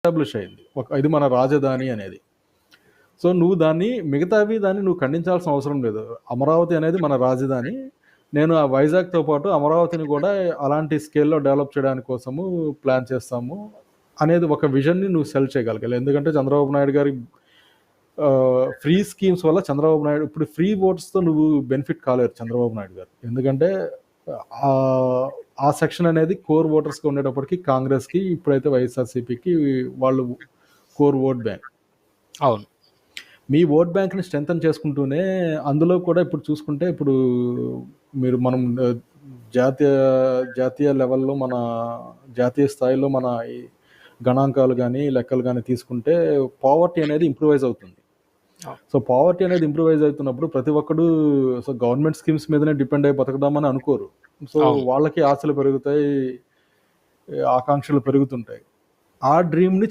Establish అయింది. ఇది మన రాజధాని అనేది. సో, నువ్వు దాన్ని నువ్వు ఖండించాల్సిన అవసరం లేదు. అమరావతి అనేది మన రాజధాని. నేను ఆ వైజాగ్‌తో పాటు అమరావతిని కూడా అలాంటి స్కేల్‌లో డెవలప్ చేయడానికి కోసము ప్లాన్ చేస్తాము అనేది ఒక విజన్‌ని నువ్వు సెల్ చేయగలగాలి. ఎందుకంటే చంద్రబాబు నాయుడు గారి ఫ్రీ స్కీమ్స్ వల్ల చంద్రబాబు నాయుడు ఇప్పుడు ఫ్రీ ఓట్స్‌తో నువ్వు బెనిఫిట్ కాలేరు చంద్రబాబు నాయుడు గారు. ఎందుకంటే ఆ సెక్షన్ అనేది కోర్ ఓటర్స్‌గా ఉండేటప్పటికి కాంగ్రెస్‌కి, ఇప్పుడైతే వైఎస్ఆర్‌సీపీకి వాళ్ళు కోర్ ఓట్ బ్యాంక్. అవును. మీ ఓట్ బ్యాంక్‌ని స్ట్రెంథెన్ చేసుకుంటూనే అందులో కూడా ఇప్పుడు చూసుకుంటే మనం జాతీయ లెవెల్‌లో మన జాతీయ స్థాయిలో మన ఈ గణాంకాలు గానీ, లెక్కలు గానీ తీసుకుంటే పావర్టీ అనేది ఇంప్రూవైజ్ అవుతుంది. సో, పావర్టీ అనేది ఇంప్రూవైజ్ అవుతున్నప్పుడు ప్రతి ఒక్కడు గవర్నమెంట్ స్కీమ్స్ మీదనే డిపెండ్ అయ్యి బతకదామని అనుకోరు. సో, వాళ్ళకి ఆశలు పెరుగుతాయి, ఆకాంక్షలు పెరుగుతుంటాయి. ఆ డ్రీమ్‌ని